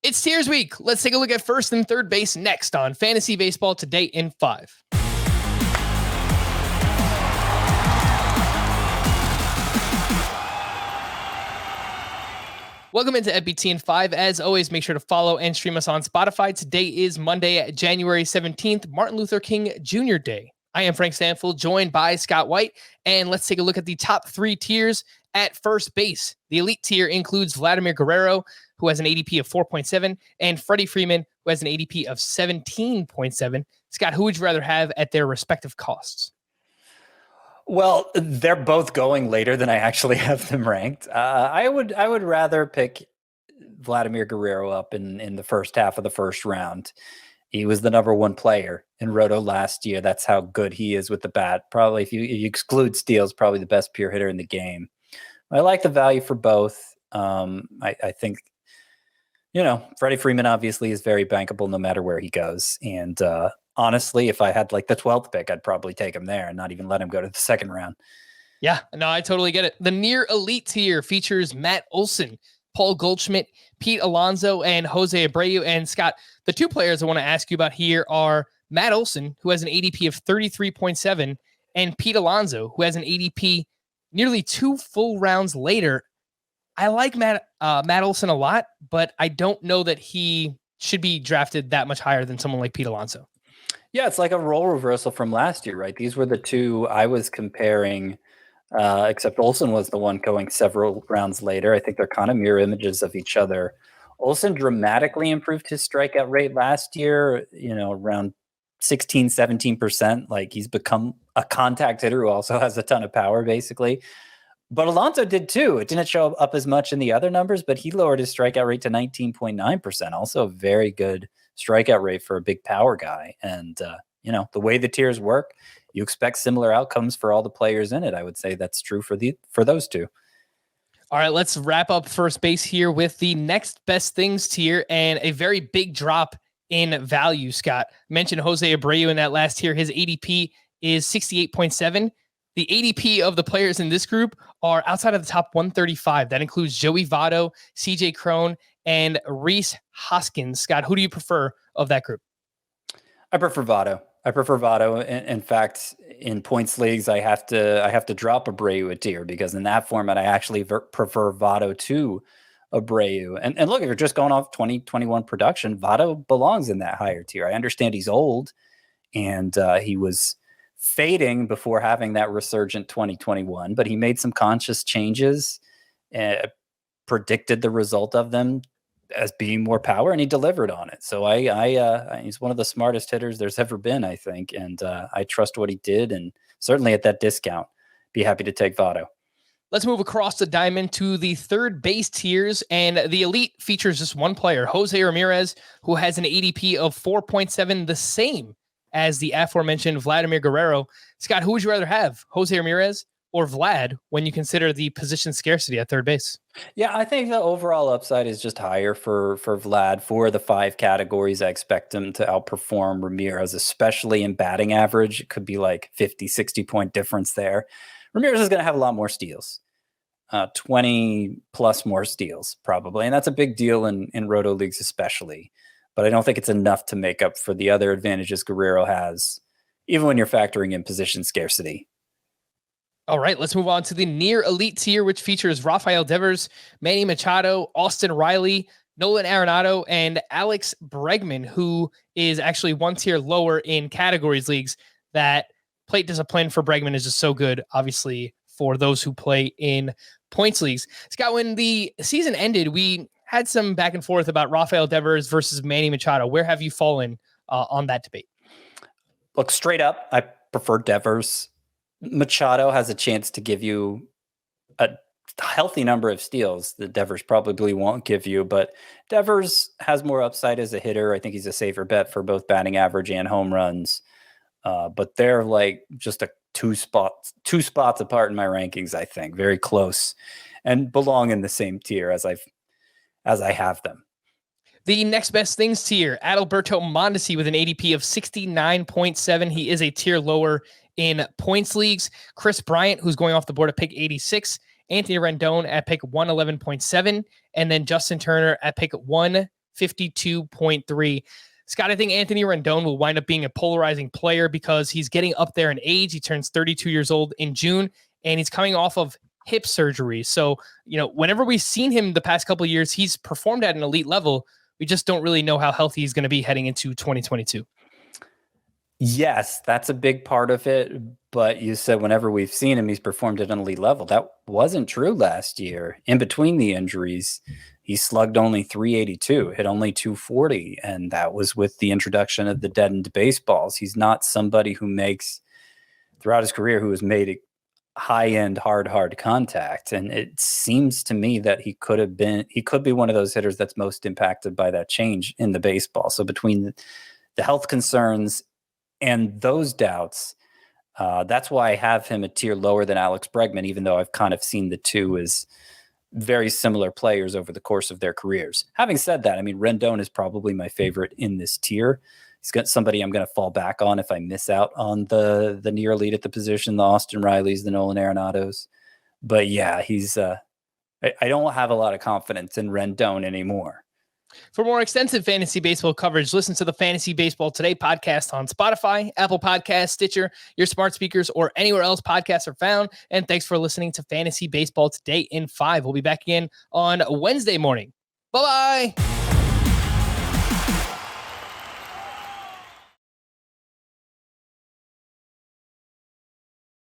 It's Tiers Week. Let's take a look at first and third base next on Fantasy Baseball Today in 5. Welcome into FBT in 5. As always, make sure to follow and stream us on Spotify. Today is Monday, January 17th, Martin Luther King Jr. Day. I am Frank Stanfield, joined by Scott White, and let's take a look at the top 3 tiers at first base. The elite tier includes Vladimir Guerrero, who has an ADP of 4.7, and Freddie Freeman, who has an ADP of 17.7. Scott, who would you rather have at their respective costs? Well, they're both going later than I actually have them ranked. I would rather pick Vladimir Guerrero up in the first half of the first round. He was the number 1 player in Roto last year. That's how good he is with the bat. Probably, if you exclude steals, probably the best pure hitter in the game. I like the value for both. I think, Freddie Freeman obviously is very bankable no matter where he goes. And honestly, if I had like the 12th pick, I'd probably take him there and not even let him go to the second round. Yeah, no, I totally get it. The near elite tier features Matt Olson, Paul Goldschmidt, Pete Alonso, and Jose Abreu. And Scott, the 2 players I want to ask you about here are Matt Olson, who has an ADP of 33.7, and Pete Alonso, who has an ADP nearly 2 full rounds later. I like Matt Olson a lot, but I don't know that he should be drafted that much higher than someone like Pete Alonso. Yeah, it's like a role reversal from last year, right? These were the 2 I was comparing, except Olson was the one going several rounds later. I think they're kind of mirror images of each other. Olson dramatically improved his strikeout rate last year, around 16, 17%. Like, he's become a contact hitter who also has a ton of power, basically. But Alonso did too. It didn't show up as much in the other numbers, but he lowered his strikeout rate to 19.9%. Also a very good strikeout rate for a big power guy. And, the way the tiers work, you expect similar outcomes for all the players in it. I would say that's true for those 2. All right, let's wrap up first base here with the next best things tier and a very big drop in value. Scott mentioned Jose Abreu in that last tier. His ADP is 68.7. The ADP of the players in this group are outside of the top 135. That includes Joey Votto, CJ Cron, and Rhys Hoskins. Scott, who do you prefer of that group? I prefer Votto. In fact, in points leagues, I have to drop Abreu a tier because in that format, I actually prefer Votto to Abreu. And look, if you're just going off 2021 production, Votto belongs in that higher tier. I understand he's old and he was fading before having that resurgent 2021, but he made some conscious changes, predicted the result of them as being more power, and he delivered on it. So he's one of the smartest hitters there's ever been, I think. And I trust what he did. And certainly at that discount, be happy to take Votto. Let's move across the diamond to the third base tiers, and the elite features just 1 player, Jose Ramirez, who has an ADP of 4.7, the same as the aforementioned Vladimir Guerrero. Scott, who would you rather have, Jose Ramirez or Vlad, when you consider the position scarcity at third base? Yeah, I think the overall upside is just higher for Vlad. For the 5 categories, I expect him to outperform Ramirez, especially in batting average. It could be like 50, 60 point difference there. Ramirez is going to have a lot more steals, 20 plus more steals probably. And that's a big deal in Roto leagues especially. But I don't think it's enough to make up for the other advantages Guerrero has, even when you're factoring in position scarcity. All right, let's move on to the near elite tier, which features Rafael Devers, Manny Machado, Austin Riley, Nolan Arenado, and Alex Bregman, who is actually 1 tier lower in categories leagues. That plate discipline for Bregman is just so good, obviously, for those who play in points leagues. Scott, when the season ended, we had some back and forth about Rafael Devers versus Manny Machado. Where have you fallen on that debate? Look, straight up, I prefer Devers. Machado has a chance to give you a healthy number of steals that Devers probably won't give you, but Devers has more upside as a hitter. I think he's a safer bet for both batting average and home runs. But they're like just two spots apart in my rankings, I think, very close, and belong in the same tier as I have them. The next best things tier, Adalberto Mondesi with an ADP of 69.7. He is a tier lower in points leagues. Chris Bryant, who's going off the board at pick 86. Anthony Rendon at pick 111.7. And then Justin Turner at pick 1 52.3. Scott, I think Anthony Rendon will wind up being a polarizing player because he's getting up there in age. He turns 32 years old in June, and he's coming off of hip surgery. So, whenever we've seen him the past couple of years, he's performed at an elite level. We just don't really know how healthy he's going to be heading into 2022. Yes, that's a big part of it. But you said whenever we've seen him, he's performed at an elite level. That wasn't true last year. In between the injuries, he slugged only 382, hit only 240. And that was with the introduction of the deadened baseballs. He's not somebody who makes, throughout his career, who has made high-end, hard contact. And it seems to me that he could be one of those hitters that's most impacted by that change in the baseball. So between the health concerns and those doubts, that's why I have him a tier lower than Alex Bregman, even though I've kind of seen the two as very similar players over the course of their careers. Having said that, I mean, Rendon is probably my favorite in this tier. He's got somebody I'm going to fall back on if I miss out on the near elite at the position, the Austin Rileys, the Nolan Arenados. But yeah, he's I don't have a lot of confidence in Rendon anymore. For more extensive fantasy baseball coverage, listen to the Fantasy Baseball Today podcast on Spotify, Apple Podcasts, Stitcher, your smart speakers, or anywhere else podcasts are found. And thanks for listening to Fantasy Baseball Today in 5. We'll be back again on Wednesday morning. Bye-bye.